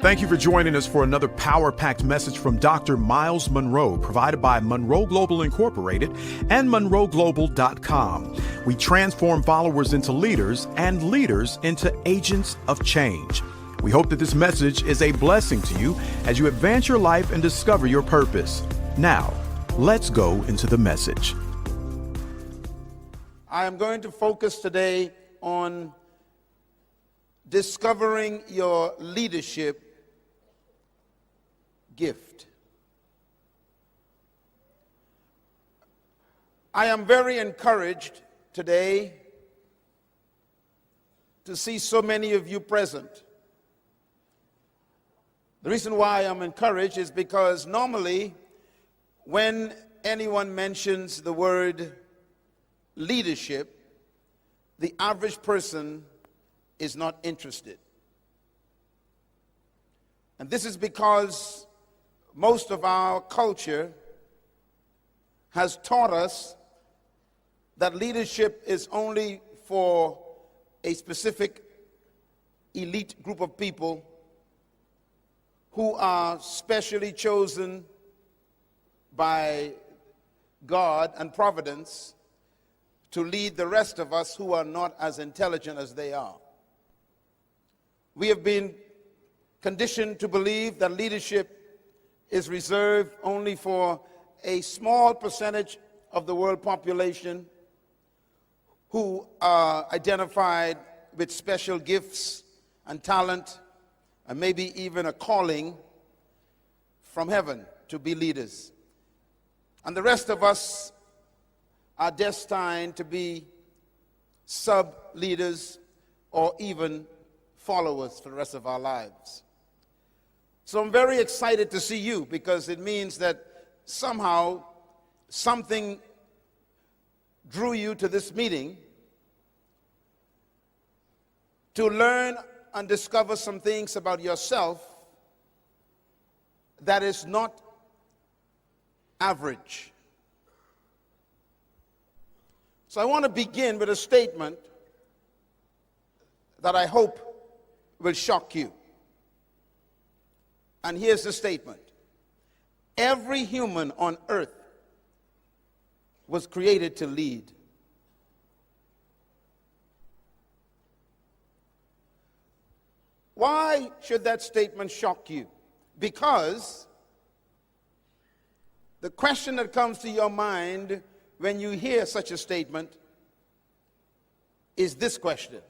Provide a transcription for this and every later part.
Thank you for joining us for another power-packed message from Dr. Myles Munroe, provided by Munroe Global Incorporated and MunroeGlobal.com. We transform followers into leaders and leaders into agents of change. We hope that this message is a blessing to you as you advance your life and discover your purpose. Now, let's go into the message. I am going to focus today on discovering your leadership gift. I am very encouraged today to see so many of you present. The reason why I'm encouraged is because normally when anyone mentions the word leadership, the average person is not interested. And this is because most of our culture has taught us that leadership is only for a specific elite group of people who are specially chosen by God and providence to lead the rest of us who are not as intelligent as they are. We have been conditioned to believe that leadership is reserved only for a small percentage of the world population who are identified with special gifts and talent and maybe even a calling from heaven to be leaders. And the rest of us are destined to be sub-leaders or even followers for the rest of our lives. So I'm very excited to see you because it means that somehow something drew you to this meeting to learn and discover some things about yourself that is not average. So I want to begin with a statement that I hope will shock you. And here's the statement. Every human on earth was created to lead. Why should that statement shock you? Because the question that comes to your mind when you hear such a statement is this question.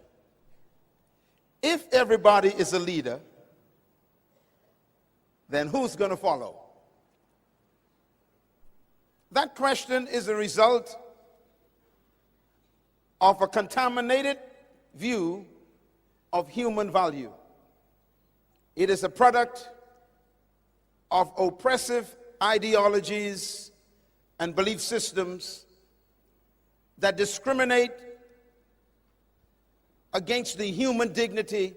If everybody is a leader, then who's going to follow? That question is a result of a contaminated view of human value. It is a product of oppressive ideologies and belief systems that discriminate against the human dignity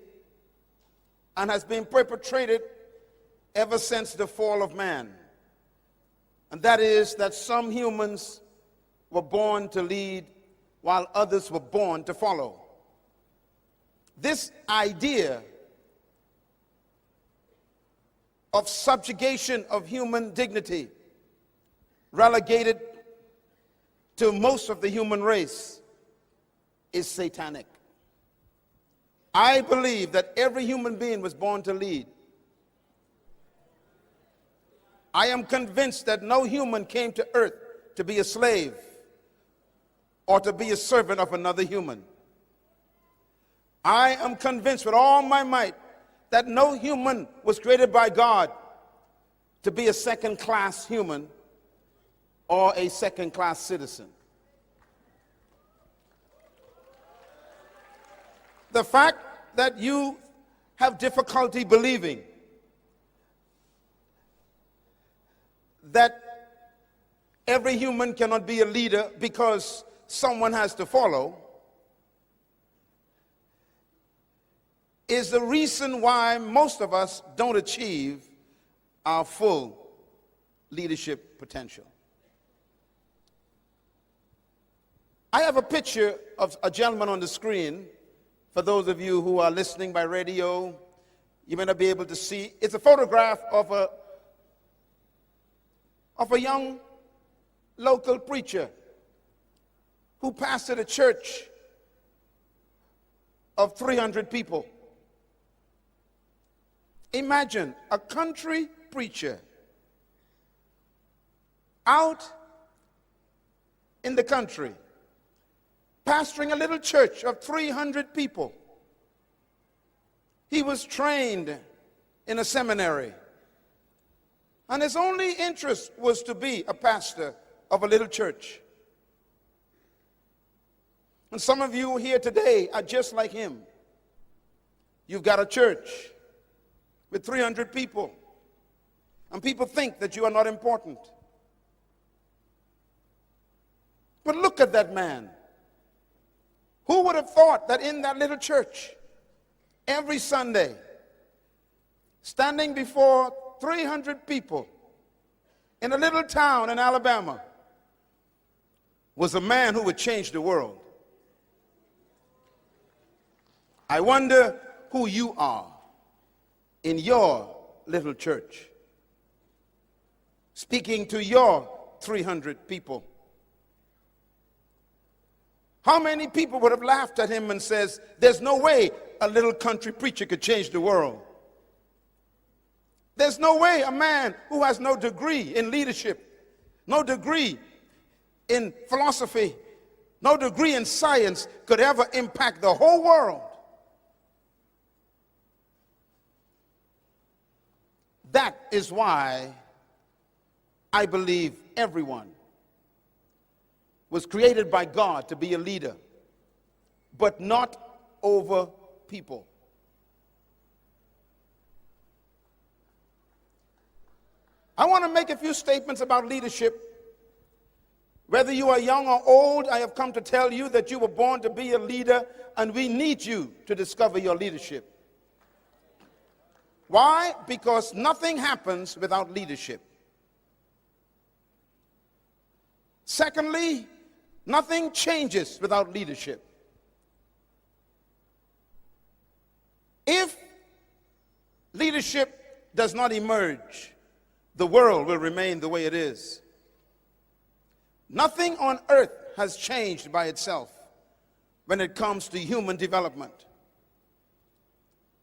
and has been perpetrated ever since the fall of man. And that is that some humans were born to lead while others were born to follow. This idea of subjugation of human dignity relegated to most of the human race is satanic. I believe that every human being was born to lead. I am convinced that no human came to earth to be a slave or to be a servant of another human. I am convinced with all my might that no human was created by God to be a second-class human or a second-class citizen. The fact that you have difficulty believing that every human cannot be a leader because someone has to follow is the reason why most of us don't achieve our full leadership potential. I have a picture of a gentleman on the screen. For those of you who are listening by radio, You may not be able to see. It's a photograph of a young local preacher who pastored a church of 300 people. Imagine a country preacher out in the country pastoring a little church of 300 people. He was trained in a seminary, and his only interest was to be a pastor of a little church. And some of you here today are just like him. You've got a church with 300 people, and people think that you are not important. But look at that man. Who would have thought that in that little church, every Sunday, standing before 300 people in a little town in Alabama, was a man who would change the world? I wonder who you are in your little church, speaking to your 300 people. How many people would have laughed at him and says, there's no way a little country preacher could change the world? There's no way a man who has no degree in leadership, no degree in philosophy, no degree in science could ever impact the whole world. That is why I believe everyone was created by God to be a leader, but not over people. I want to make a few statements about leadership. Whether you are young or old, I have come to tell you that you were born to be a leader, and we need you to discover your leadership. Why? Because nothing happens without leadership. Secondly, nothing changes without leadership. If leadership does not emerge, the world will remain the way it is. Nothing on earth has changed by itself when it comes to human development.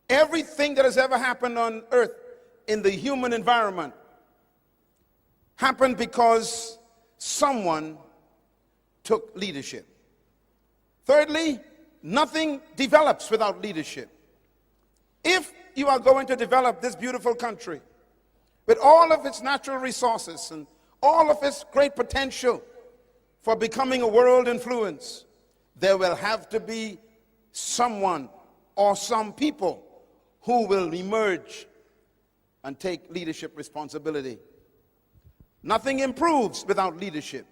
Everything that has ever happened on earth in the human environment happened because someone took leadership. Thirdly, nothing develops without leadership. If you are going to develop this beautiful country with all of its natural resources and all of its great potential for becoming a world influence, there will have to be someone or some people who will emerge and take leadership responsibility. Nothing improves without leadership.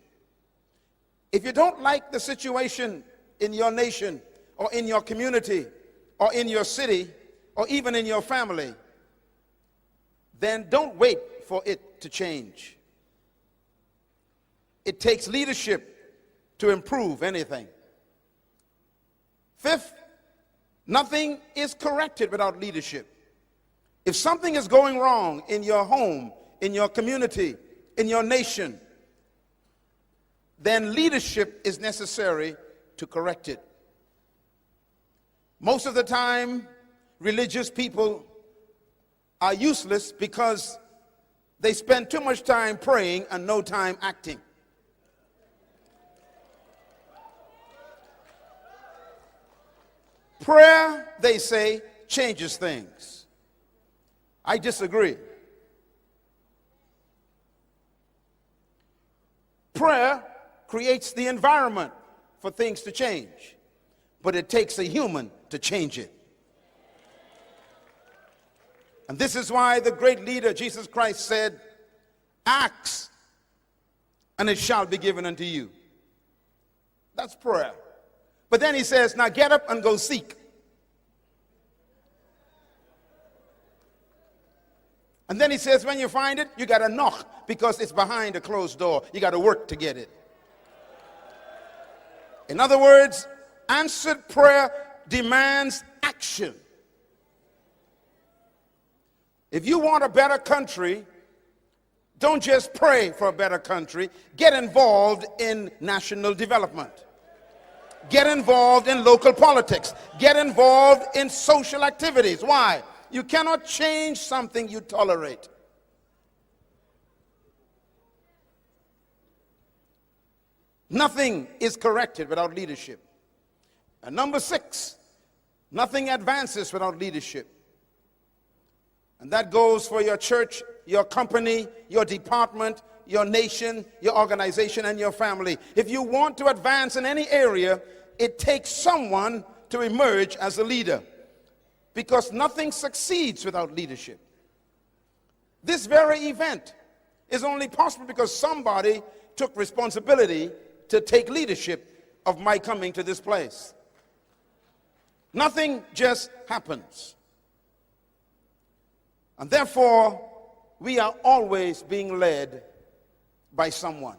If you don't like the situation in your nation or in your community or in your city or even in your family, then don't wait for it to change. It takes leadership to improve anything. Fifth, nothing is corrected without leadership. If something is going wrong in your home, in your community, in your nation, then leadership is necessary to correct it. Most of the time, religious people are useless because they spend too much time praying and no time acting. Prayer, they say, changes things. I disagree. Prayer creates the environment for things to change, but it takes a human to change it. And this is why the great leader, Jesus Christ, said, ask, and it shall be given unto you. That's prayer. But then he says, now get up and go seek. And then he says, when you find it, you got to knock because it's behind a closed door. You got to work to get it. In other words, answered prayer demands action. If you want a better country, don't just pray for a better country. Get involved in national development. Get involved in local politics. Get involved in social activities. Why? You cannot change something you tolerate. Nothing is corrected without leadership. And number 6, nothing advances without leadership. And that goes for your church, your company, your department, your nation, your organization, and your family. If you want to advance in any area, it takes someone to emerge as a leader, because nothing succeeds without leadership. This very event is only possible because somebody took responsibility to take leadership of my coming to this place. Nothing just happens. And therefore, we are always being led by someone.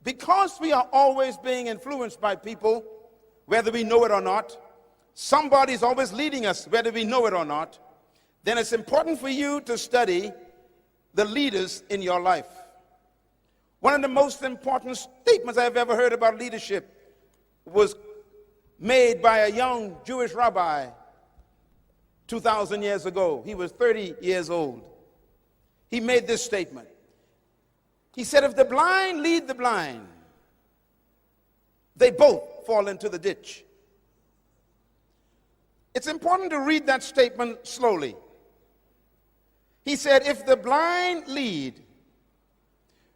Because we are always being influenced by people, whether we know it or not, somebody is always leading us, whether we know it or not, then it's important for you to study the leaders in your life. One of the most important statements I've ever heard about leadership was made by a young Jewish rabbi 2,000 years ago. He was 30 years old. He made this statement. He said, if the blind lead the blind, they both fall into the ditch. It's important to read that statement slowly. He said, if the blind lead,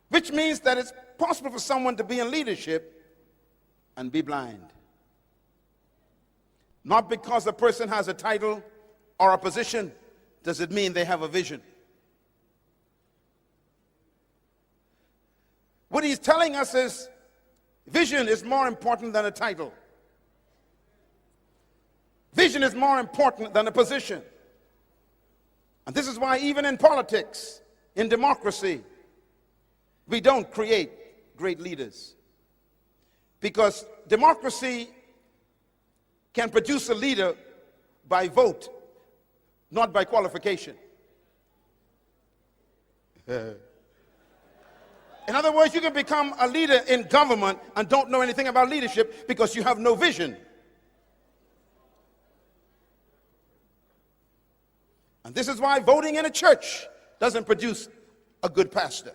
which means that it's possible for someone to be in leadership and be blind. Not because a person has a title or a position does it mean they have a vision. What he's telling us is vision is more important than a title. Vision is more important than a position. And this is why even in politics, in democracy, we don't create great leaders. Because democracy can produce a leader by vote, not by qualification. In other words, you can become a leader in government and don't know anything about leadership because you have no vision. And this is why voting in a church doesn't produce a good pastor.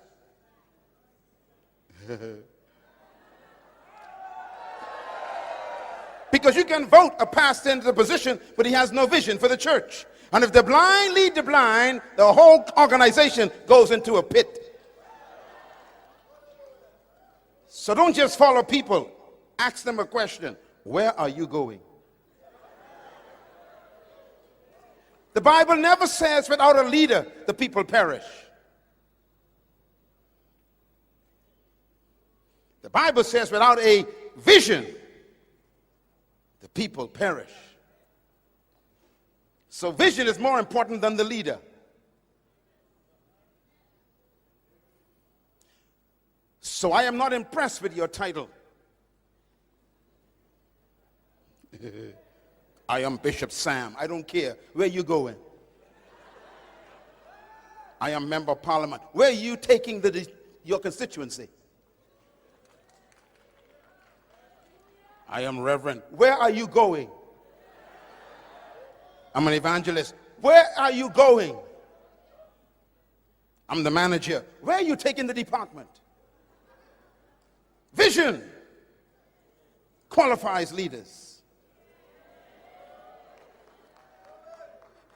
Because you can vote a pastor into the position, but he has no vision for the church. And if the blind lead the blind, the whole organization goes into a pit. So don't just follow people. Ask them a question. Where are you going? The Bible never says without a leader, the people perish. The Bible says without a vision, the people perish. So vision is more important than the leader. So I am not impressed with your title. I am Bishop Sam. I don't care. Where are you going? I am Member of Parliament. Where are you taking your constituency? I am Reverend. Where are you going? I'm an evangelist. Where are you going? I'm the manager. Where are you taking the department? Vision qualifies leaders.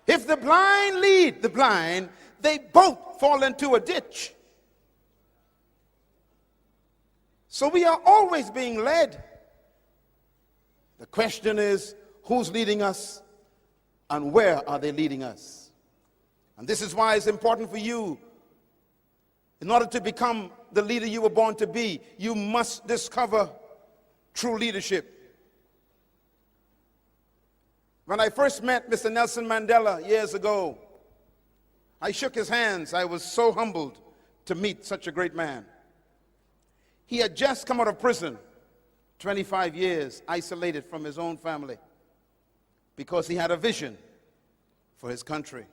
If the blind lead the blind, they both fall into a ditch. So we are always being led. The question is, who's leading us and where are they leading us? And this is why it's important for you, in order to become the leader you were born to be, you must discover true leadership. When I first met Mr. Nelson Mandela years ago, I shook his hands. I was so humbled to meet such a great man. He had just come out of prison, 25 years, isolated from his own family because he had a vision for his country.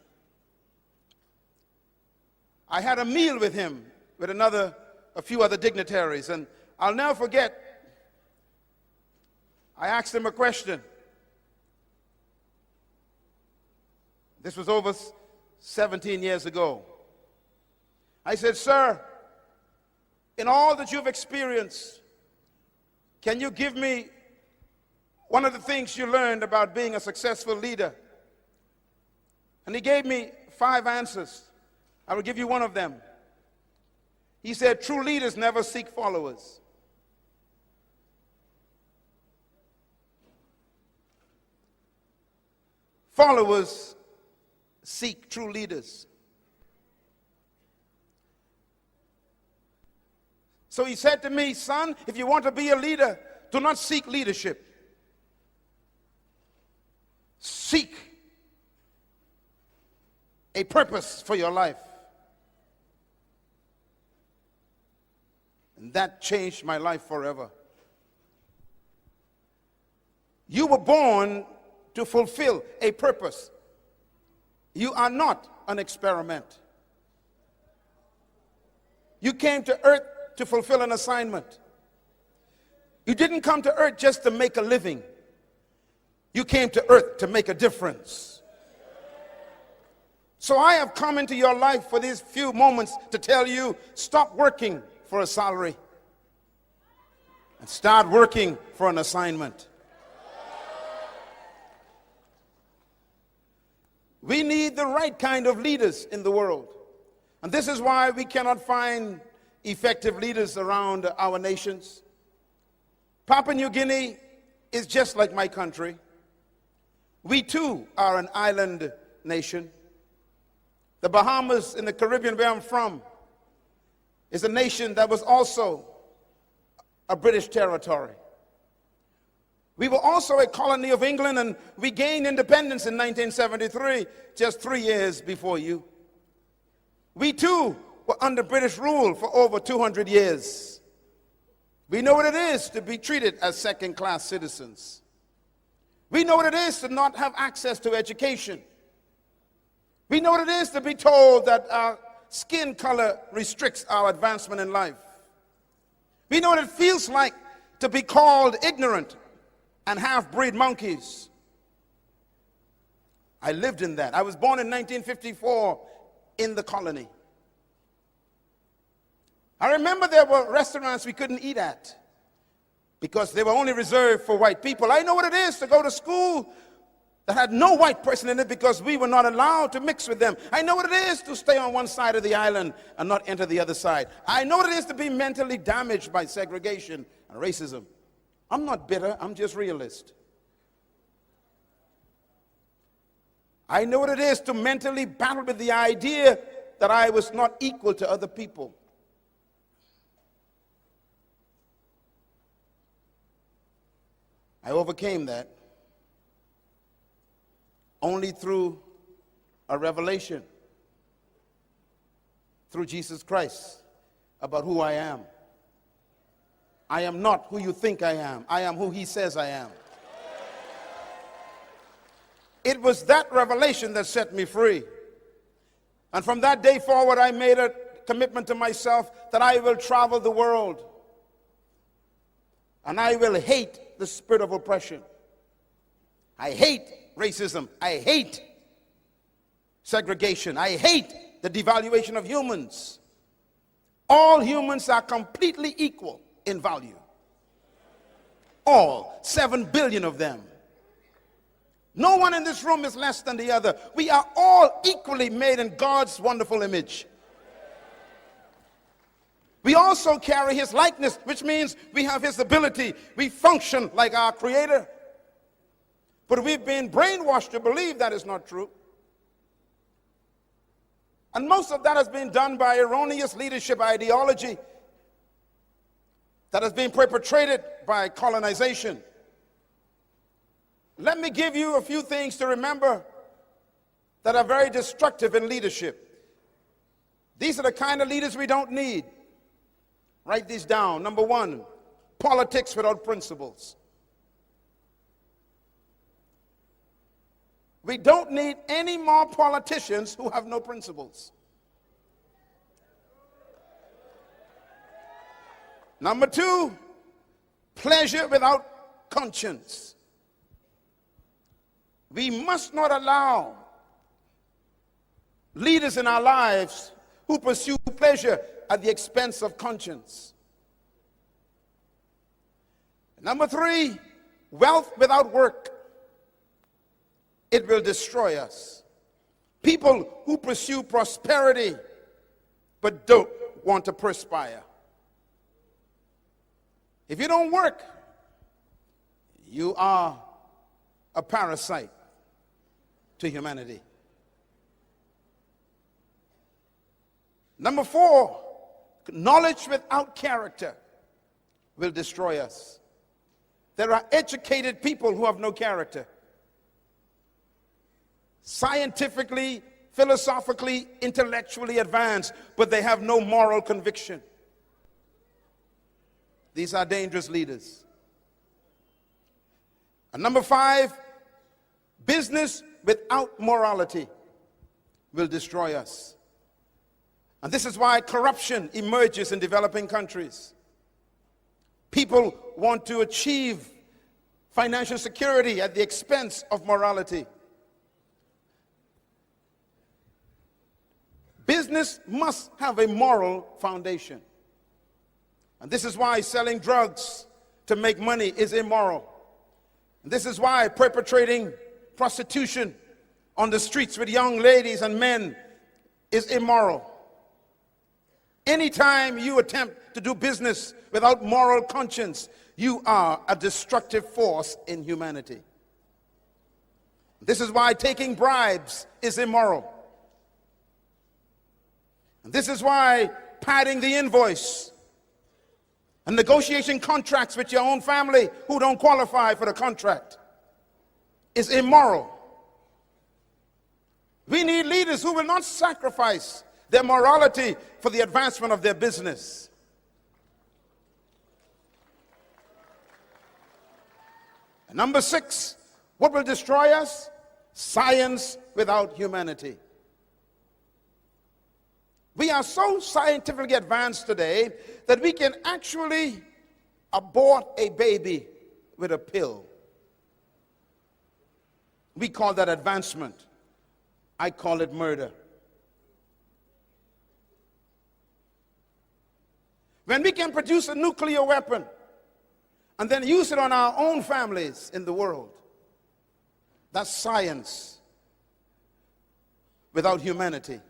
I had a meal with him, with a few other dignitaries, and I'll never forget, I asked him a question. This was over 17 years ago. I said, "Sir, in all that you've experienced, can you give me one of the things you learned about being a successful leader?" And he gave me 5 answers. I will give you one of them. He said, "True leaders never seek followers. Followers seek true leaders." So he said to me, "Son, if you want to be a leader, do not seek leadership. Seek a purpose for your life." And that changed my life forever. You were born to fulfill a purpose. You are not an experiment. You came to earth to fulfill an assignment. You didn't come to earth just to make a living. You came to earth to make a difference. So I have come into your life for these few moments to tell you, stop working for a salary and start working for an assignment. We need the right kind of leaders in the world. And this is why we cannot find effective leaders around our nations. Papua New Guinea is just like my country. We too are an island nation. The Bahamas in the Caribbean, where I'm from, is a nation that was also a British territory. We were also a colony of England, and we gained independence in 1973, just 3 years before you. We too were under British rule for over 200 years. We know what it is to be treated as second-class citizens. We know what it is to not have access to education. We know what it is to be told that our skin color restricts our advancement in life. We know what it feels like to be called ignorant and half-breed monkeys. I lived in that. I was born in 1954 in the colony. I remember there were restaurants we couldn't eat at because they were only reserved for white people. I know what it is to go to school that had no white person in it because we were not allowed to mix with them. I know what it is to stay on one side of the island and not enter the other side. I know what it is to be mentally damaged by segregation and racism. I'm not bitter, I'm just realist. I know what it is to mentally battle with the idea that I was not equal to other people. I overcame that only through a revelation, through Jesus Christ, about who I am. I am not who you think I am. I am who he says I am. It was that revelation that set me free. And from that day forward, I made a commitment to myself that I will travel the world. And I will hate the spirit of oppression. I hate racism. I hate segregation. I hate the devaluation of humans. All humans are completely equal in value. All 7 billion of them. No one in this room is less than the other. We are all equally made in God's wonderful image. We also carry his likeness, which means we have his ability. We function like our Creator. But we've been brainwashed to believe that is not true. And most of that has been done by erroneous leadership ideology that has been perpetrated by colonization. Let me give you a few things to remember that are very destructive in leadership. These are the kind of leaders we don't need. Write these down. Number 1, politics without principles. We don't need any more politicians who have no principles. Number two, pleasure without conscience. We must not allow leaders in our lives who pursue pleasure at the expense of conscience. Number three, wealth without work. It will destroy us. People who pursue prosperity but don't want to perspire. If you don't work, you are a parasite to humanity. Number four, knowledge without character will destroy us. There are educated people who have no character. Scientifically, philosophically, intellectually advanced, but they have no moral conviction. These are dangerous leaders. And number five, business without morality will destroy us. And this is why corruption emerges in developing countries. People want to achieve financial security at the expense of morality. Business must have a moral foundation. And this is why selling drugs to make money is immoral. And this is why perpetrating prostitution on the streets with young ladies and men is immoral. Anytime you attempt to do business without moral conscience, you are a destructive force in humanity. This is why taking bribes is immoral. And this is why padding the invoice and negotiating contracts with your own family who don't qualify for the contract is immoral. We need leaders who will not sacrifice their morality for the advancement of their business. And number six, what will destroy us? Science without humanity. We are so scientifically advanced today that we can actually abort a baby with a pill. We call that advancement. I call it murder. When we can produce a nuclear weapon and then use it on our own families in the world, that's science without humanity.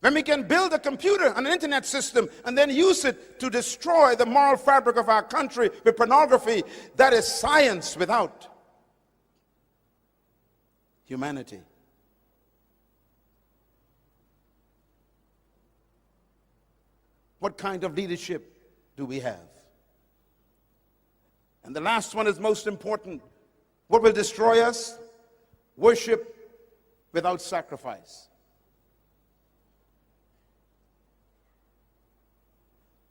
When we can build a computer and an internet system and then use it to destroy the moral fabric of our country with pornography, that is science without humanity. What kind of leadership do we have? And the last one is most important. What will destroy us? Worship without sacrifice.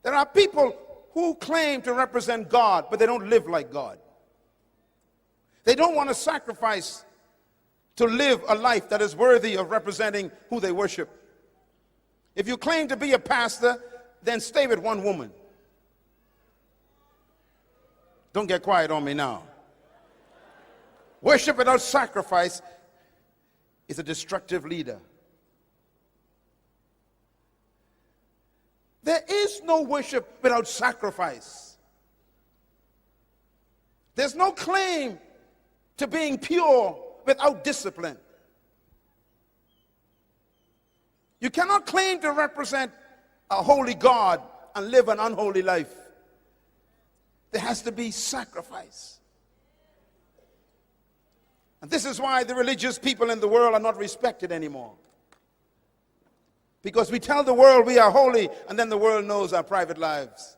There are people who claim to represent God, but they don't live like God. They don't want to sacrifice to live a life that is worthy of representing who they worship. If you claim to be a pastor, then stay with one woman. Don't get quiet on me now. Worship without sacrifice is a destructive leader. There is no worship without sacrifice. There's no claim to being pure without discipline. You cannot claim to represent a holy God and live an unholy life. There has to be sacrifice. And this is why the religious people in the world are not respected anymore. Because we tell the world we are holy, and then the world knows our private lives.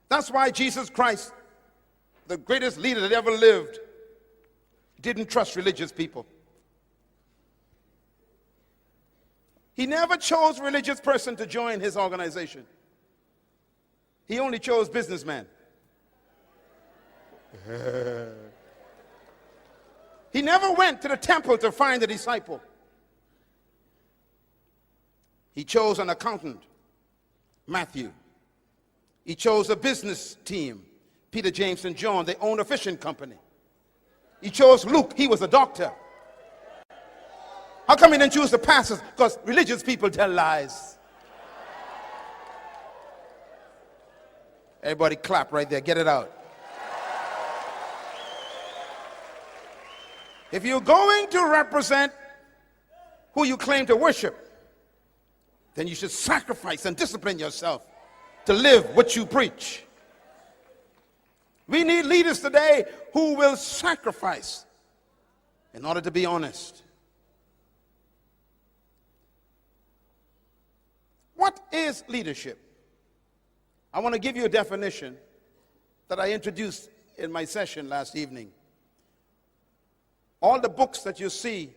That's why Jesus Christ, the greatest leader that ever lived, didn't trust religious people. He never chose a religious person to join his organization. He only chose businessmen. He never went to the temple to find a disciple. He chose an accountant, Matthew. He chose a business team, Peter, James, and John. They owned a fishing company. He chose Luke. He was a doctor. How come he didn't choose the pastors? Because religious people tell lies. Everybody clap right there. Get it out. If you're going to represent who you claim to worship, then you should sacrifice and discipline yourself to live what you preach. We need leaders today who will sacrifice in order to be honest. What is leadership? I want to give you a definition that I introduced in my session last evening. All the books that you see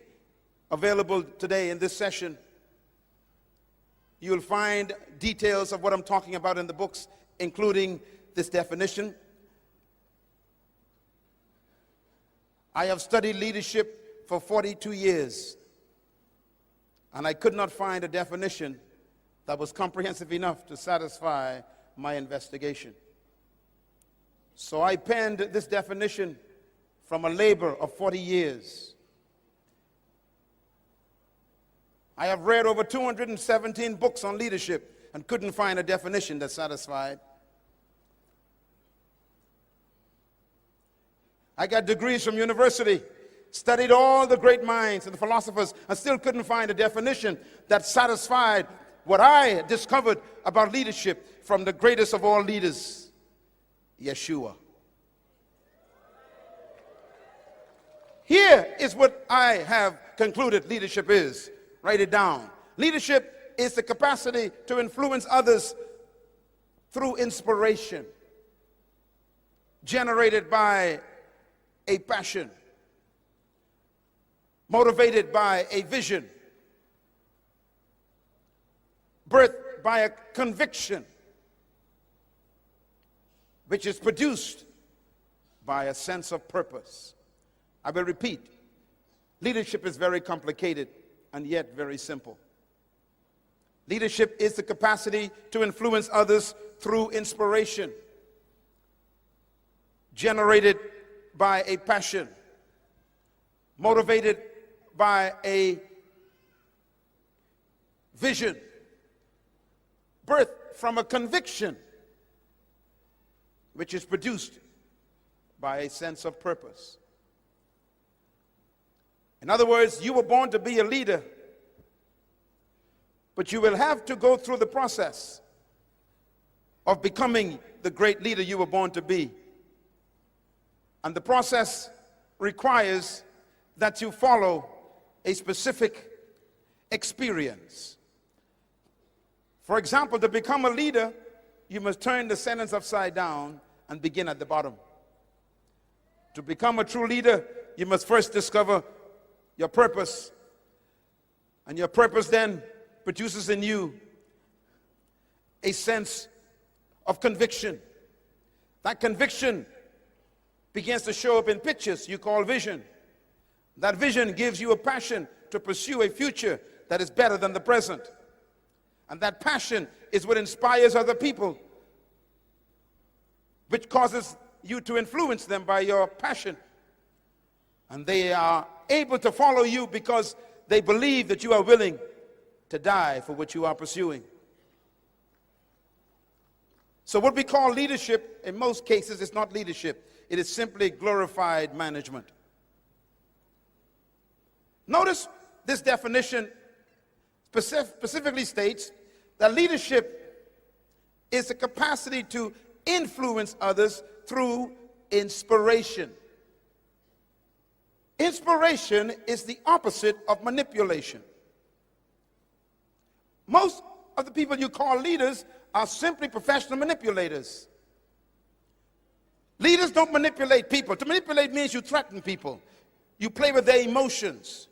available today in this session, you'll find details of what I'm talking about in the books, including this definition. I have studied leadership for 42 years, and I could not find a definition that was comprehensive enough to satisfy my investigation. So I penned this definition from a labor of 40 years. I have read over 217 books on leadership and couldn't find a definition that satisfied. I got degrees from university, studied all the great minds and the philosophers, and still couldn't find a definition that satisfied what I discovered about leadership from the greatest of all leaders, Yeshua. Here is what I have concluded leadership is. Write it down. Leadership is the capacity to influence others through inspiration, generated by a passion, motivated by a vision, birthed by a conviction, which is produced by a sense of purpose. I will repeat. Leadership is very complicated and yet very simple. Leadership is the capacity to influence others through inspiration, generated by a passion, motivated by a vision, birthed from a conviction, which is produced by a sense of purpose. In other words, you were born to be a leader, but you will have to go through the process of becoming the great leader you were born to be. And the process requires that you follow a specific experience. For example, to become a leader, you must turn the sentence upside down and begin at the bottom. To become a true leader, you must first discover your purpose. And your purpose then produces in you a sense of conviction. That conviction begins to show up in pictures you call vision. That vision gives you a passion to pursue a future that is better than the present. And that passion is what inspires other people, which causes you to influence them by your passion. And they are able to follow you because they believe that you are willing to die for what you are pursuing. So what we call leadership, in most cases, is not leadership. It is simply glorified management. Notice this definition specifically states that leadership is the capacity to influence others through inspiration. Inspiration is the opposite of manipulation. Most of the people you call leaders are simply professional manipulators. Leaders don't manipulate people. To manipulate means you threaten people. You play with their emotions.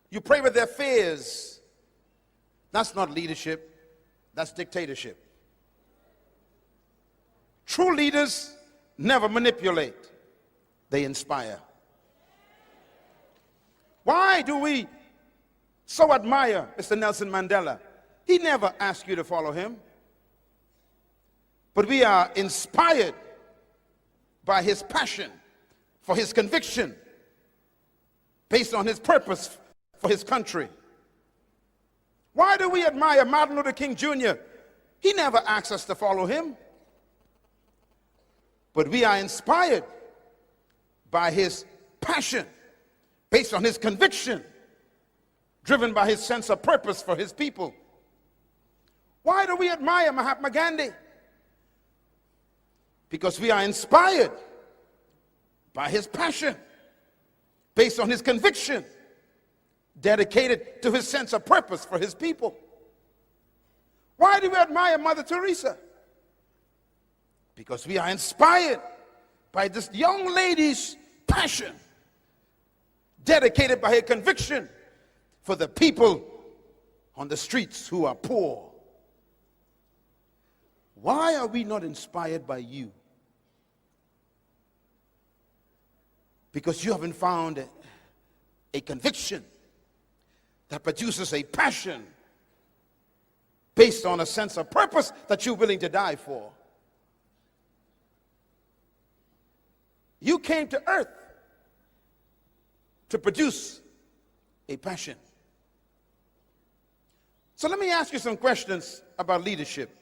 You play with their fears. That's not leadership. That's dictatorship. True leaders never manipulate. they inspire. Why do we so admire Mr. Nelson Mandela? He never asked you to follow him. But we are inspired by his passion, for his conviction, based on his purpose for his country. Why do we admire Martin Luther King Jr.? He never asked us to follow him. But we are inspired by his passion, based on his conviction, driven by his sense of purpose for his people. Why do we admire Mahatma Gandhi? Because we are inspired by his passion, based on his conviction, dedicated to his sense of purpose for his people. Why do we admire Mother Teresa? Because we are inspired by this young lady's passion, dedicated by her conviction for the people on the streets who are poor. Why are we not inspired by you? Because you haven't found a conviction that produces a passion based on a sense of purpose that you're willing to die for. You came to earth to produce a passion. So let me ask you some questions about leadership.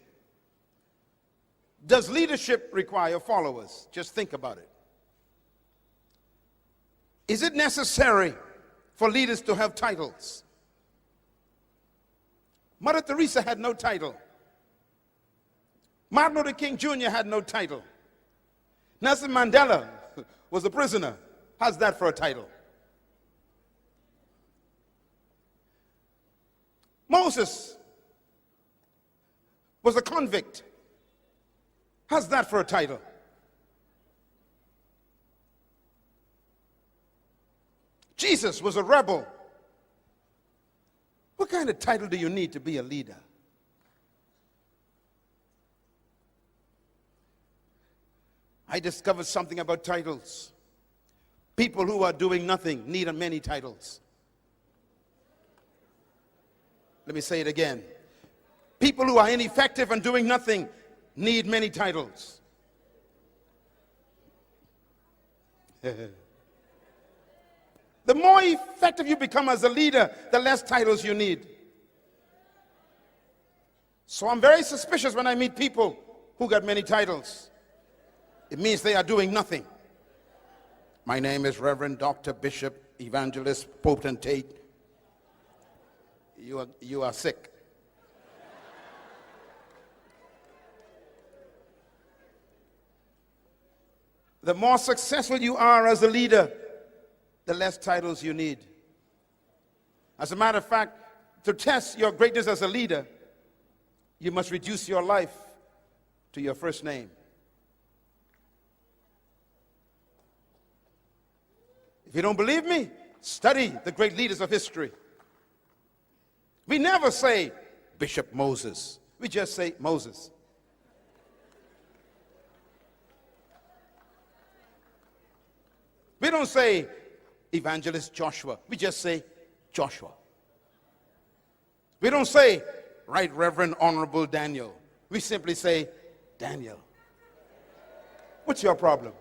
Does leadership require followers? Just think about it. Is it necessary for leaders to have titles? Mother Teresa had no title. Martin Luther King Jr. had no title. Nelson Mandela was a prisoner. How's that for a title? Moses was a convict. How's that for a title? Jesus was a rebel. What kind of title do you need to be a leader? I discovered something about titles. People who are doing nothing need many titles. Let me say it again. People who are ineffective and doing nothing need many titles. The more effective you become as a leader, the less titles you need. So I'm very suspicious when I meet people who got many titles. It means they are doing nothing. My name is Reverend Dr. Bishop, Evangelist, Potentate. You are sick. The more successful you are as a leader, the less titles you need. As a matter of fact, to test your greatness as a leader, you must reduce your life to your first name. If you don't believe me, study the great leaders of history. We never say Bishop Moses. We just say Moses. We don't say Evangelist Joshua. We just say Joshua. We don't say Right Reverend Honorable Daniel. We simply say Daniel. What's your problem?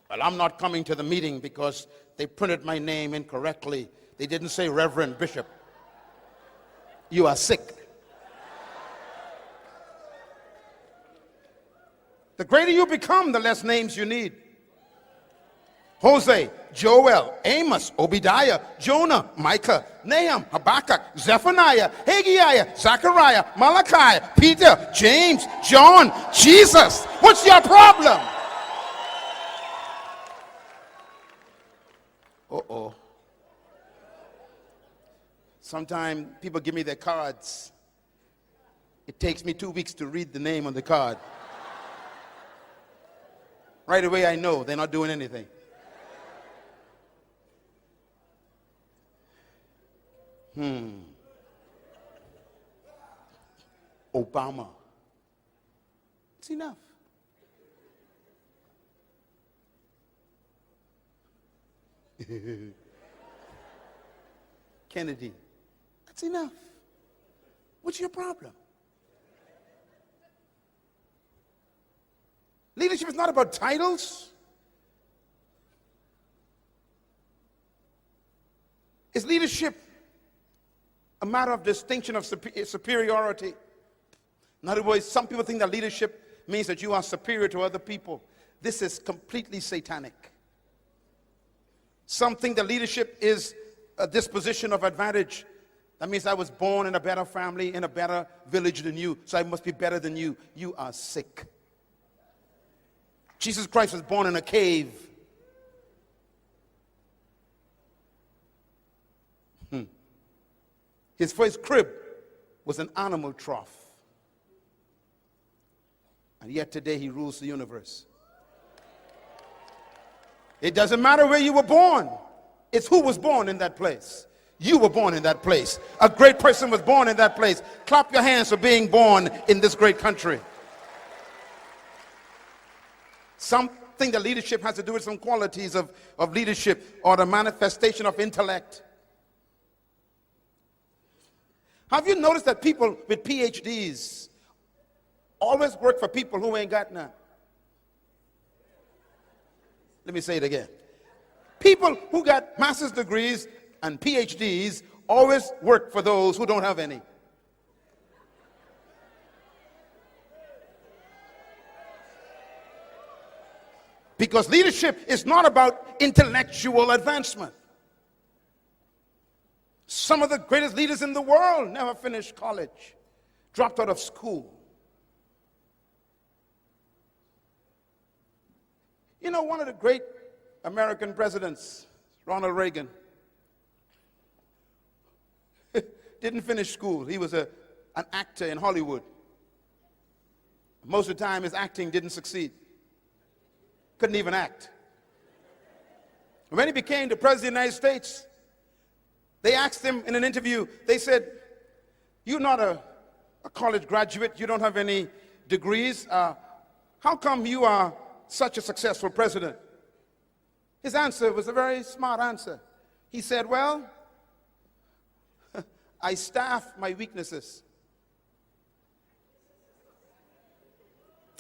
Well, I'm not coming to the meeting because they printed my name incorrectly. They didn't say Reverend Bishop. You are sick. The greater you become, the less names you need. Jose, Joel, Amos, Obadiah, Jonah, Micah, Nahum, Habakkuk, Zephaniah, Haggai, Zechariah, Malachi, Peter, James, John, Jesus. What's your problem? Uh-oh. Sometimes people give me their cards. It takes me 2 weeks to read the name on the card. Right away I know they're not doing anything. Obama. It's enough. Kennedy. That's enough. What's your problem? Leadership is not about titles. Is leadership a matter of distinction of superiority? In other words, some people think that leadership means that you are superior to other people. This is completely satanic. Some think that leadership is a disposition of advantage. That means I was born in a better family, in a better village than you, so I must be better than you. You are sick. Jesus Christ was born in a cave. His first crib was an animal trough. And yet today he rules the universe. It doesn't matter where you were born. It's who was born in that place. You were born in that place. A great person was born in that place. Clap your hands for being born in this great country. Some think that leadership has to do with some qualities of leadership or the manifestation of intellect. Have you noticed that people with PhDs always work for people who ain't got none? Let me say it again. People who got master's degrees and PhDs always work for those who don't have any. Because leadership is not about intellectual advancement. Some of the greatest leaders in the world never finished college, dropped out of school. You know, one of the great American presidents, Ronald Reagan, didn't finish school. He was an actor in Hollywood. Most of the time, his acting didn't succeed. Couldn't even act. When he became the president of the United States, they asked him in an interview, they said, "You're not a college graduate, you don't have any degrees. How come you are such a successful president?" His answer was a very smart answer. He said, "Well, I staff my weaknesses."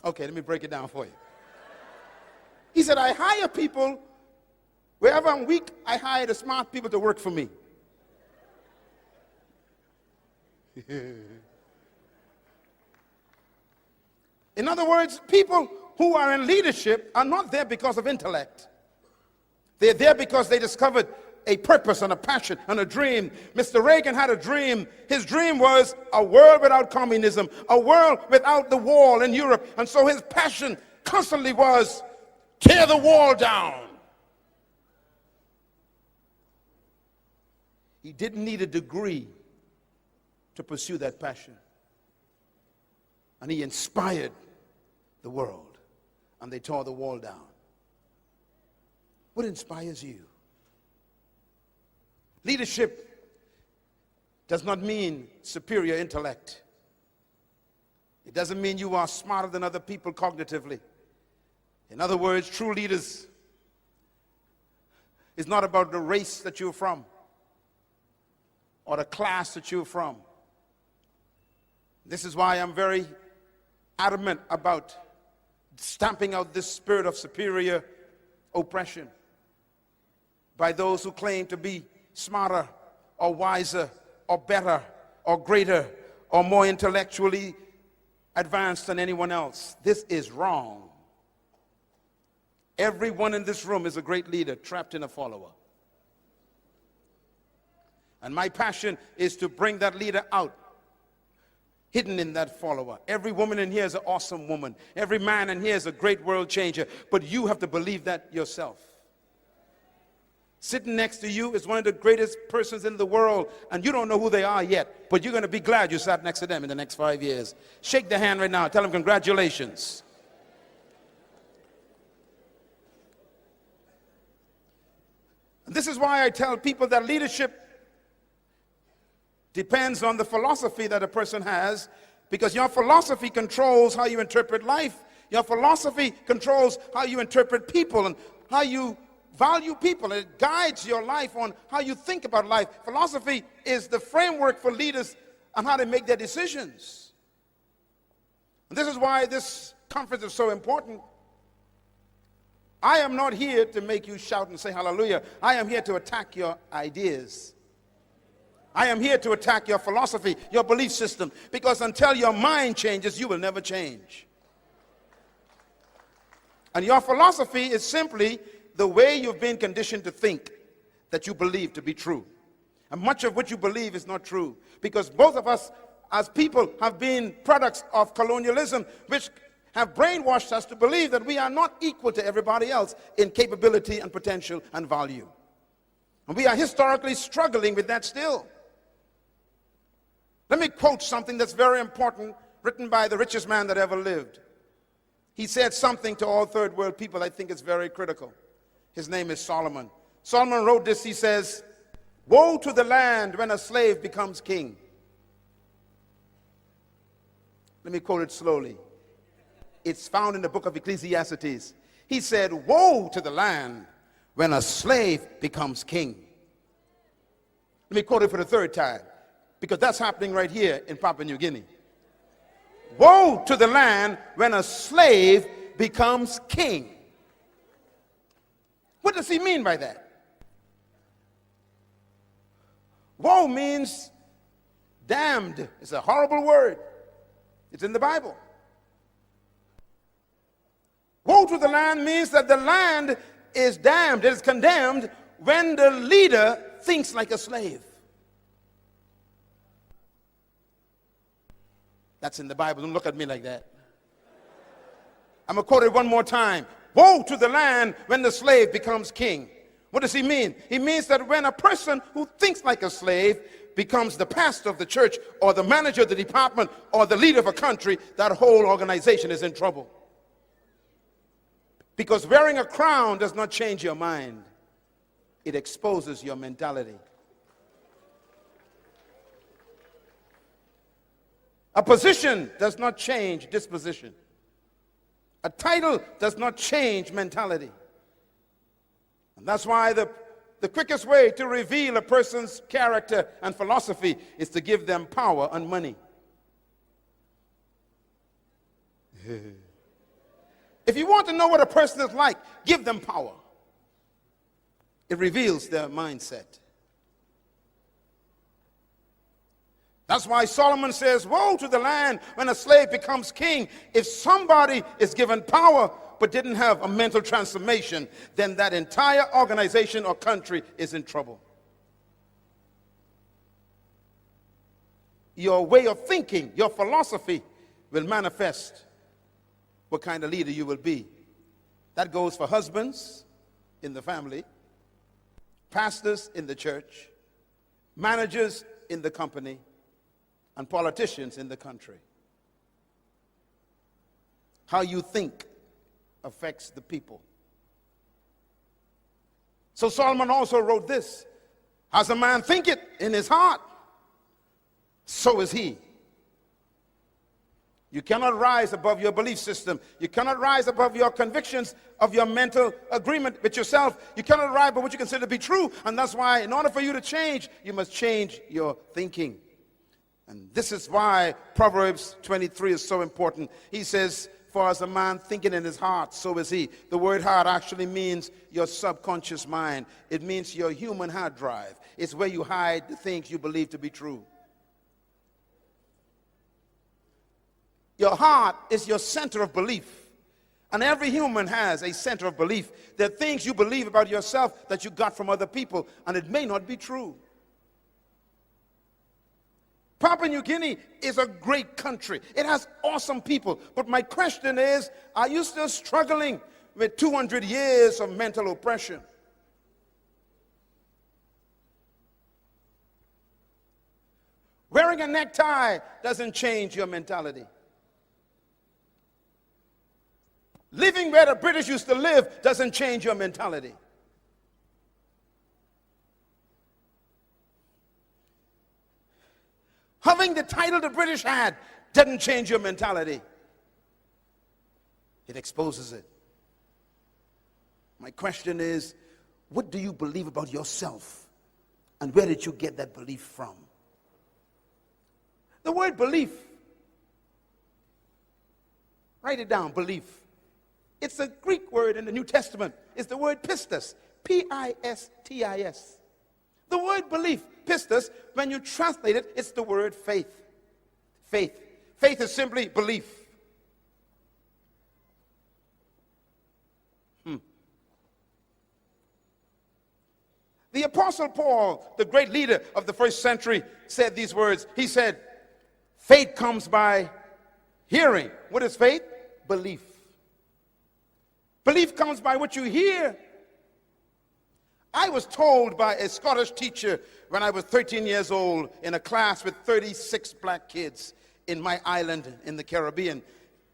Okay, let me break it down for you. He said, "I hire people, wherever I'm weak, I hire the smart people to work for me." In other words, people who are in leadership are not there because of intellect. They're there because they discovered a purpose and a passion and a dream. Mr. Reagan had a dream. His dream was a world without communism, a world without the wall in Europe. And so his passion constantly was, tear the wall down. He didn't need a degree to pursue that passion. And he inspired the world, and they tore the wall down. What inspires you? Leadership does not mean superior intellect. It doesn't mean you are smarter than other people cognitively. In other words, true leaders is not about the race that you're from or the class that you're from. This is why I'm very adamant about stamping out this spirit of superior oppression by those who claim to be smarter or wiser or better or greater or more intellectually advanced than anyone else. This is wrong. Everyone in this room is a great leader trapped in a follower. And my passion is to bring that leader out, hidden in that follower. Every woman in here is an awesome woman. Every man in here is a great world changer. But you have to believe that yourself. Sitting next to you is one of the greatest persons in the world, and you don't know who they are yet, but you're going to be glad you sat next to them in the next 5 years. Shake their hand right now. Tell them congratulations. And this is why I tell people that leadership depends on the philosophy that a person has, Because your philosophy controls how you interpret life. Your philosophy controls how you interpret people and how you value people. It guides your life on how you think about life. Philosophy is the framework for leaders on how they make their decisions. And this is why this conference is so important. I am not here to make you shout and say hallelujah. I am here to attack your ideas. I am here to attack your philosophy, your belief system, because until your mind changes, you will never change. And your philosophy is simply the way you've been conditioned to think that you believe to be true. And much of what you believe is not true, because both of us as people have been products of colonialism, which have brainwashed us to believe that we are not equal to everybody else in capability and potential and value. And we are historically struggling with that still. Let me quote something that's very important, written by the richest man that ever lived. He said something to all third world people I think is very critical. His name is Solomon. Solomon wrote this. He says, "Woe to the land when a slave becomes king." Let me quote it slowly. It's found in the book of Ecclesiastes. He said, "Woe to the land when a slave becomes king." Let me quote it for the third time, because that's happening right here in Papua New Guinea. Woe to the land when a slave becomes king. What does he mean by that? Woe means damned. It's a horrible word. It's in the Bible. Woe to the land means that the land is damned, it is condemned when the leader thinks like a slave. That's in the Bible. Don't look at me like that. I'm going to quote it one more time. Woe to the land when the slave becomes king. What does he mean? He means that when a person who thinks like a slave becomes the pastor of the church or the manager of the department or the leader of a country, that whole organization is in trouble. Because wearing a crown does not change your mind. It exposes your mentality. A position does not change disposition. A title does not change mentality. And that's why the quickest way to reveal a person's character and philosophy is to give them power and money. If you want to know what a person is like, give them power. It reveals their mindset. That's why Solomon says, woe to the land when a slave becomes king. If somebody is given power but didn't have a mental transformation, then that entire organization or country is in trouble. Your way of thinking, your philosophy will manifest what kind of leader you will be. That goes for husbands in the family, pastors in the church, managers in the company, and politicians in the country. How you think affects the people. So Solomon also wrote this: as a man thinketh in his heart, so is he. You cannot rise above your belief system. You cannot rise above your convictions of your mental agreement with yourself. You cannot rise above what you consider to be true. And that's why, in order for you to change, you must change your thinking. And this is why Proverbs 23 is so important. He says, for as a man thinking in his heart, so is he. The word heart actually means your subconscious mind. It means your human hard drive. It's where you hide the things you believe to be true. Your heart is your center of belief. And every human has a center of belief. There are things you believe about yourself that you got from other people, and it may not be true. Papua New Guinea is a great country. It has awesome people. But my question is, are you still struggling with 200 years of mental oppression? Wearing a necktie doesn't change your mentality. Living where the British used to live doesn't change your mentality. Having the title the British had doesn't change your mentality. It exposes it. My question is, what do you believe about yourself? And where did you get that belief from? The word belief, write it down, belief. It's a Greek word in the New Testament. It's the word pistis, P-I-S-T-I-S. The word belief, pistis, when you translate it, it's the word faith. Faith. Faith is simply belief. The Apostle Paul, the great leader of the first century, said these words. He said, faith comes by hearing. What is faith? Belief. Belief comes by what you hear. I was told by a Scottish teacher when I was 13 years old in a class with 36 black kids in my island in the Caribbean.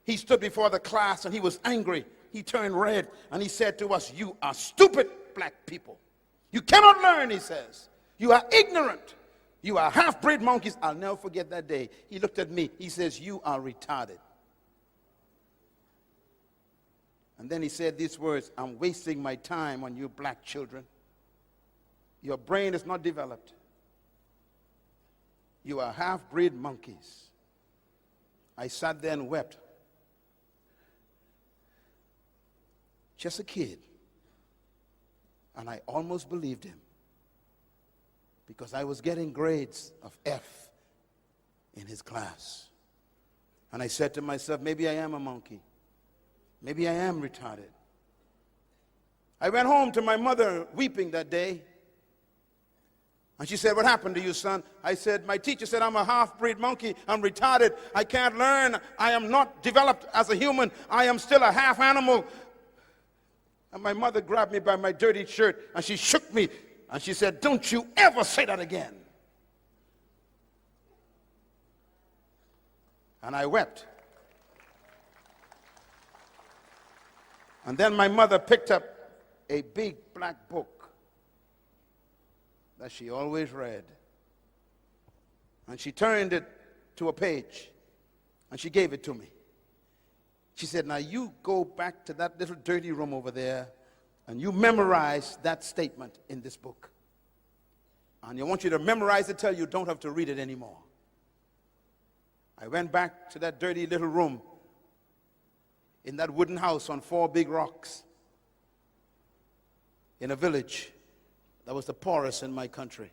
He stood before the class and he was angry. He turned red and he said to us, "You are stupid black people. You cannot learn," he says. "You are ignorant. You are half-breed monkeys." I'll never forget that day. He looked at me. He says, "You are retarded." And then he said these words, "I'm wasting my time on you black children. Your brain is not developed. You are half-breed monkeys." I sat there and wept. Just a kid. And I almost believed him, because I was getting grades of F in his class. And I said to myself, maybe I am a monkey. Maybe I am retarded. I went home to my mother weeping that day. And she said, "What happened to you, son?" I said, "My teacher said I'm a half-breed monkey. I'm retarded. I can't learn. I am not developed as a human. I am still a half animal." And my mother grabbed me by my dirty shirt and she shook me and she said, "Don't you ever say that again." And I wept. And then my mother picked up a big black book that she always read. And she turned it to a page and she gave it to me. She said, "Now you go back to that little dirty room over there and you memorize that statement in this book. And I want you to memorize it till you don't have to read it anymore." I went back to that dirty little room in that wooden house on 4 big rocks in a village that was the poorest in my country.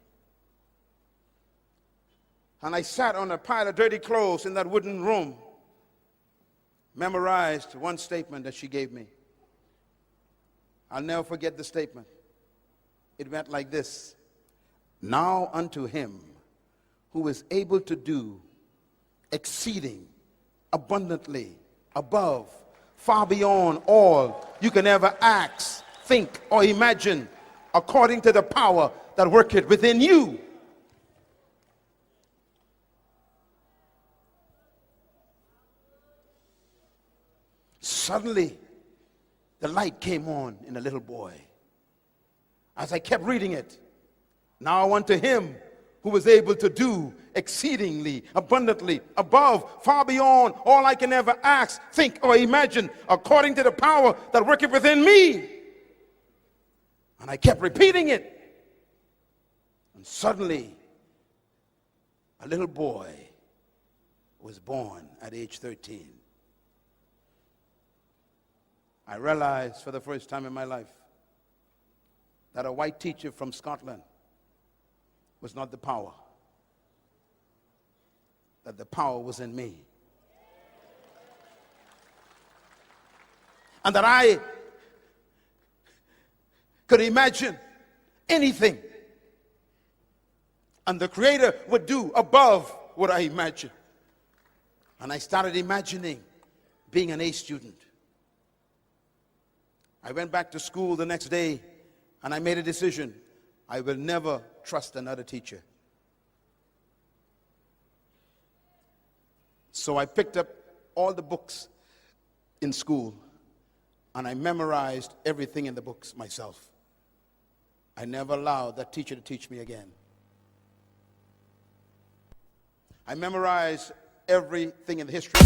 And I sat on a pile of dirty clothes in that wooden room, memorized one statement that she gave me. I'll never forget the statement. It went like this: "Now unto him who is able to do exceeding abundantly above, far beyond all you can ever ask, think, or imagine, according to the power that worketh within you." Suddenly, the light came on in the little boy. As I kept reading it, "Now unto him who was able to do exceedingly abundantly above, far beyond all I can ever ask, think, or imagine, according to the power that worketh within me." And I kept repeating it. And suddenly, a little boy was born at age 13. I realized for the first time in my life that a white teacher from Scotland was not the power, that the power was in me. And that I could imagine anything, and the Creator would do above what I imagined. And I started imagining being an A student. I went back to school the next day and I made a decision. I will never trust another teacher. So I picked up all the books in school and I memorized everything in the books myself. I never allowed that teacher to teach me again. I memorized everything in the history.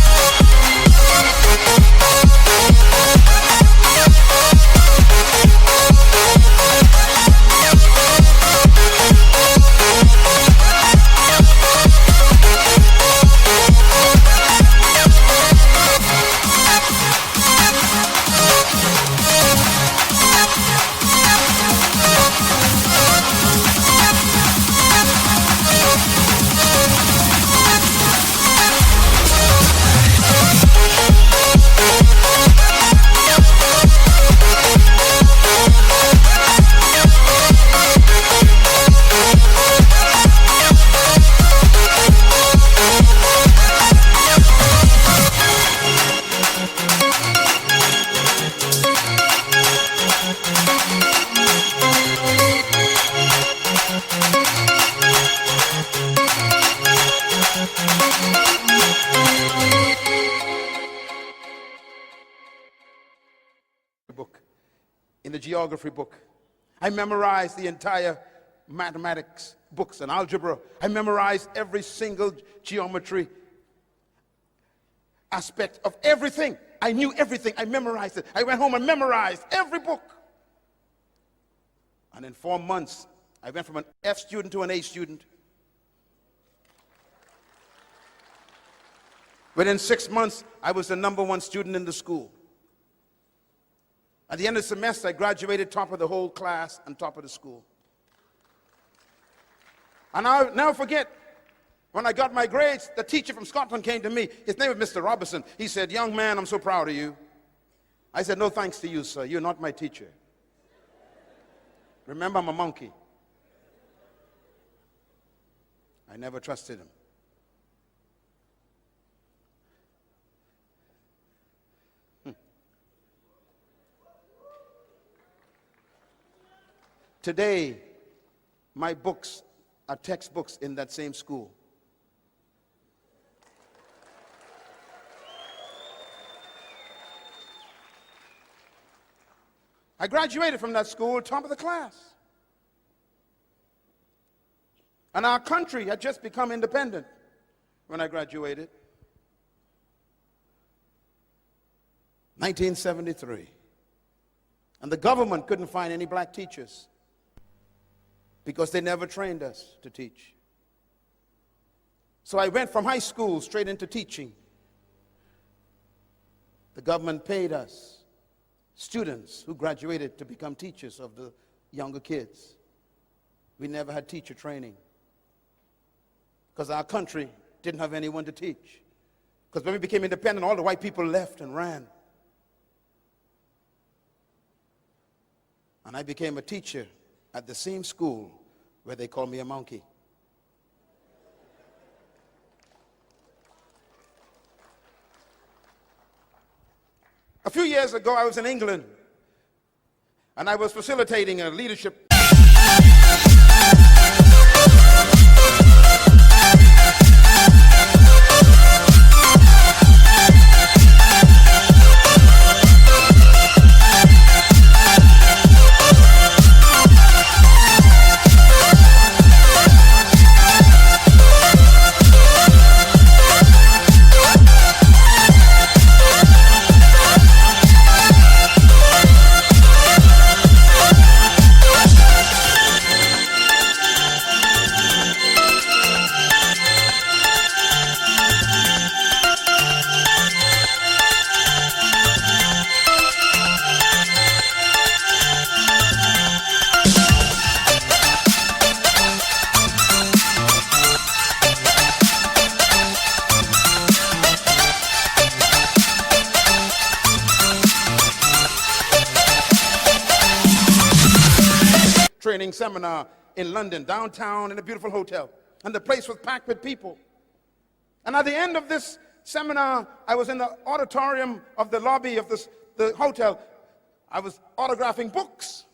Book, in the geography book. I memorized the entire mathematics books and algebra. I memorized every single geometry aspect of everything. I knew everything. I memorized it. I went home and memorized every book. And in 4 months, I went from an F student to an A student. Within 6 months, I was the #1 student in the school. At the end of the semester, I graduated top of the whole class and top of the school. And I'll never forget, when I got my grades, the teacher from Scotland came to me. His name was Mr. Robinson. He said, "Young man, I'm so proud of you." I said, "No thanks to you, sir. You're not my teacher. Remember, I'm a monkey." I never trusted him. Today, my books are textbooks in that same school. I graduated from that school top of the class. And our country had just become independent when I graduated. 1973. And the government couldn't find any black teachers, because they never trained us to teach. So I went from high school straight into teaching. The government paid us, students who graduated, to become teachers of the younger kids. We never had teacher training, because our country didn't have anyone to teach. Because when we became independent, all the white people left and ran. And I became a teacher at the same school where they call me a monkey. A few years ago, I was in England, and I was facilitating a leadership training seminar in London, downtown, in a beautiful hotel. And the place was packed with people. And at the end of this seminar, I was in the auditorium of the lobby of the hotel. I was autographing books.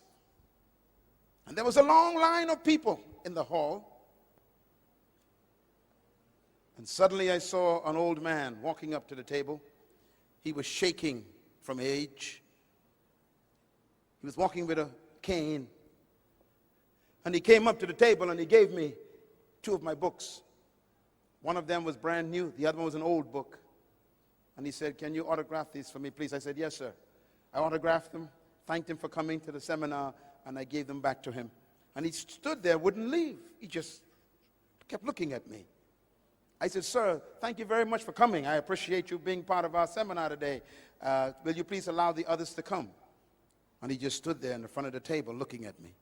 And there was a long line of people in the hall. And suddenly I saw an old man walking up to the table. He was shaking from age. He was walking with a cane. And he came up to the table and he gave me 2 of my books. One of them was brand new. The other one was an old book. And he said, "Can you autograph these for me, please?" I said, "Yes, sir." I autographed them, thanked him for coming to the seminar, and I gave them back to him. And he stood there, wouldn't leave. He just kept looking at me. I said, "Sir, thank you very much for coming. I appreciate you being part of our seminar today. Will you please allow the others to come?" And he just stood there in the front of the table looking at me.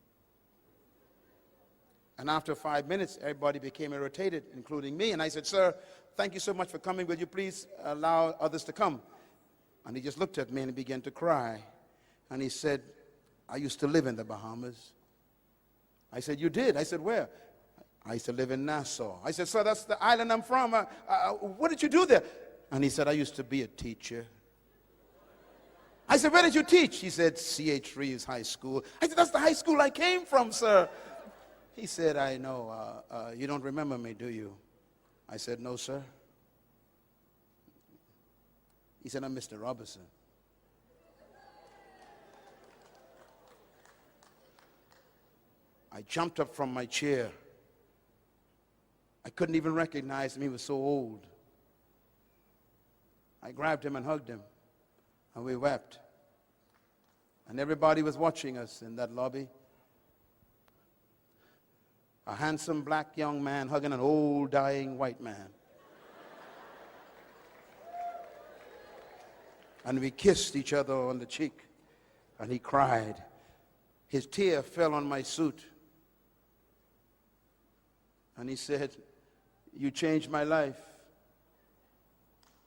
And after 5 minutes, everybody became irritated, including me. And I said, "Sir, thank you so much for coming. Will you please allow others to come?" And he just looked at me and he began to cry. And he said, "I used to live in the Bahamas." I said, "You did?" I said, "Where?" "I used to live in Nassau." I said, "Sir, that's the island I'm from. What did you do there?" And he said, "I used to be a teacher." I said, "Where did you teach?" He said, "C.H. Reeves High School." I said, "That's the high school I came from, sir." He said, "I know. You don't remember me, do you?" I said, "No, sir." He said, "I'm Mr. Robertson." I jumped up from my chair. I couldn't even recognize him. He was so old. I grabbed him and hugged him, and we wept. And everybody was watching us in that lobby. A handsome black young man hugging an old dying white man. And we kissed each other on the cheek, and he cried. His tear fell on my suit. And he said, "You changed my life."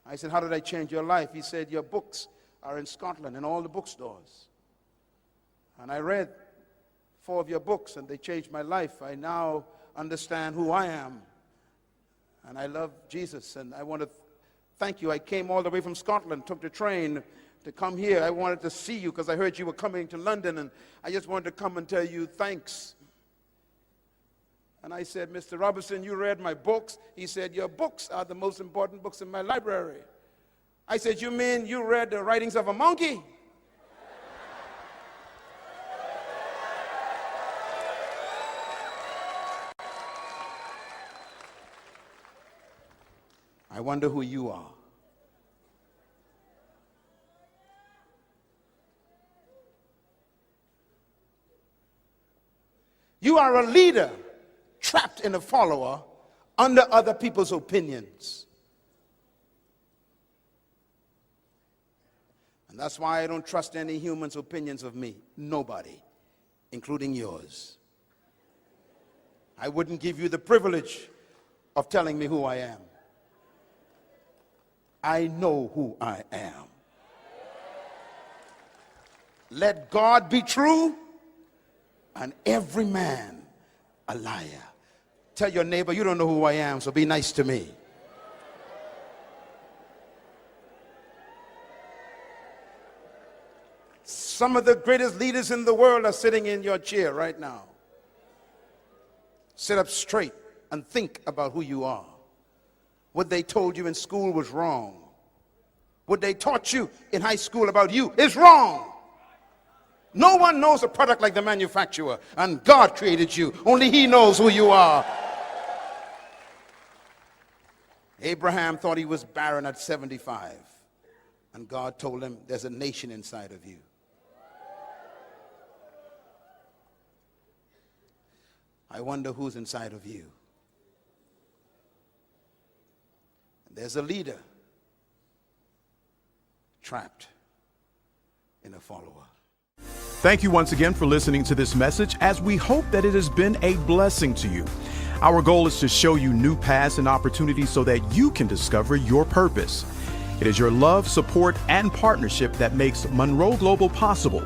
I said, "How did I change your life?" He said, "Your books are in Scotland in all the bookstores. And I read 4 of your books and they changed my life. I now understand who I am. And I love Jesus, and I want to thank you. I came all the way from Scotland, took the train to come here. I wanted to see you because I heard you were coming to London, and I just wanted to come and tell you thanks." And I said, "Mr. Robertson, you read my books?" He said, "Your books are the most important books in my library." I said, "You mean you read the writings of a monkey?" I wonder who you are. You are a leader trapped in a follower under other people's opinions. And that's why I don't trust any human's opinions of me. Nobody, including yours. I wouldn't give you the privilege of telling me who I am. I know who I am. Let God be true and every man a liar. Tell your neighbor, you don't know who I am, so be nice to me. Some of the greatest leaders in the world are sitting in your chair right now. Sit up straight and think about who you are. What they told you in school was wrong. What they taught you in high school about you is wrong. No one knows a product like the manufacturer, and God created you. Only He knows who you are. Abraham thought he was barren at 75, and God told him there's a nation inside of you. I wonder who's inside of you. There's a leader trapped in a follower. Thank you once again for listening to this message, as we hope that it has been a blessing to you. Our goal is to show you new paths and opportunities so that you can discover your purpose. It is your love, support, and partnership that makes Munroe Global possible.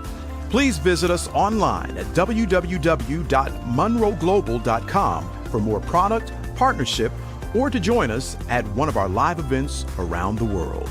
Please visit us online at www.munroeglobal.com for more product, partnership, or to join us at one of our live events around the world.